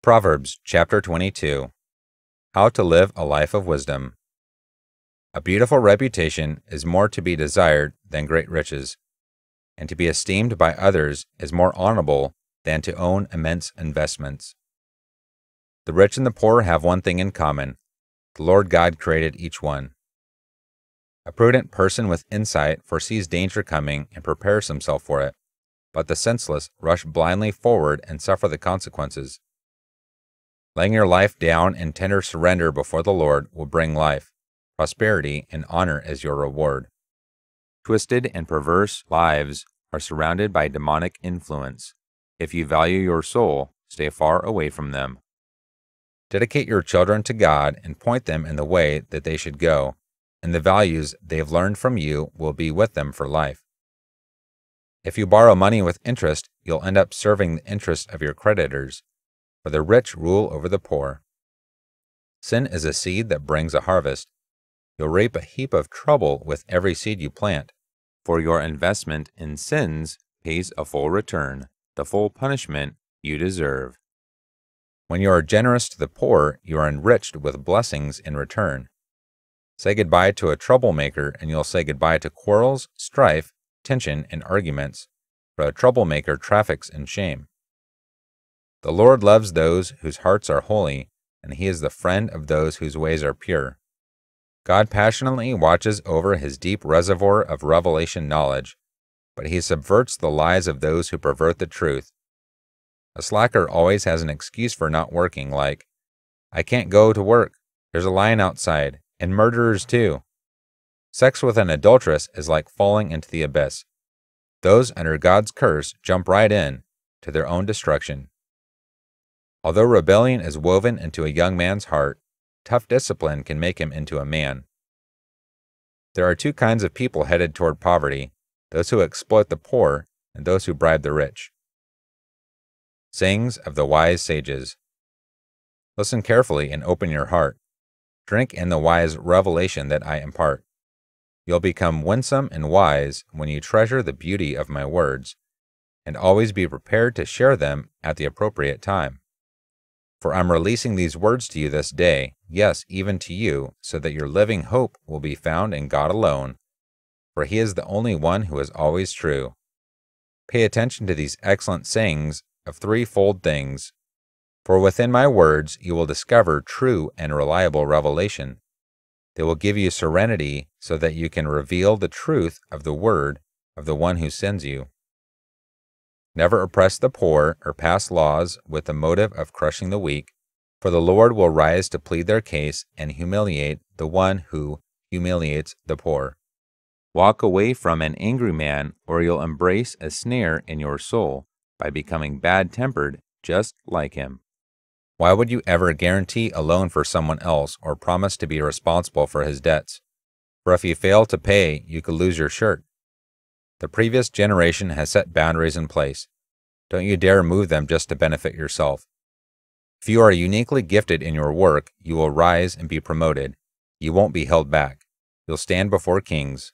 Proverbs chapter 22. How to live a life of wisdom. A beautiful reputation is more to be desired than great riches, and to be esteemed by others is more honorable than to own immense investments. The rich and the poor have one thing in common: the Lord God created each one. A prudent person with insight foresees danger coming and prepares himself for it, but the senseless rush blindly forward and suffer the consequences. Laying your life down in tender surrender before the Lord will bring life, prosperity, and honor as your reward. Twisted and perverse lives are surrounded by demonic influence. If you value your soul, stay far away from them. Dedicate your children to God and point them in the way that they should go, and the values they've learned from you will be with them for life. If you borrow money with interest, you'll end up serving the interest of your creditors, for the rich rule over the poor. Sin is a seed that brings a harvest. You'll reap a heap of trouble with every seed you plant, for your investment in sins pays a full return, the full punishment you deserve. When you are generous to the poor, you are enriched with blessings in return. Say goodbye to a troublemaker, and you'll say goodbye to quarrels, strife, tension, and arguments, for a troublemaker traffics in shame. The Lord loves those whose hearts are holy, and He is the friend of those whose ways are pure. God passionately watches over His deep reservoir of revelation knowledge, but He subverts the lies of those who pervert the truth. A slacker always has an excuse for not working, like, "I can't go to work, there's a lion outside, and murderers too." Sex with an adulteress is like falling into the abyss. Those under God's curse jump right in to their own destruction. Although rebellion is woven into a young man's heart, tough discipline can make him into a man. There are two kinds of people headed toward poverty: those who exploit the poor and those who bribe the rich. Sayings of the wise sages. Listen carefully and open your heart. Drink in the wise revelation that I impart. You'll become winsome and wise when you treasure the beauty of my words, and always be prepared to share them at the appropriate time. For I'm releasing these words to you this day, yes, even to you, so that your living hope will be found in God alone, for He is the only one who is always true. Pay attention to these excellent sayings of threefold things, for within my words you will discover true and reliable revelation. They will give you serenity so that you can reveal the truth of the word of the one who sends you. Never oppress the poor or pass laws with the motive of crushing the weak, for the Lord will rise to plead their case and humiliate the one who humiliates the poor. Walk away from an angry man, or you'll embrace a snare in your soul by becoming bad-tempered just like him. Why would you ever guarantee a loan for someone else or promise to be responsible for his debts? For if you fail to pay, you could lose your shirt. The previous generation has set boundaries in place. Don't you dare move them just to benefit yourself. If you are uniquely gifted in your work, you will rise and be promoted. You won't be held back. You'll stand before kings.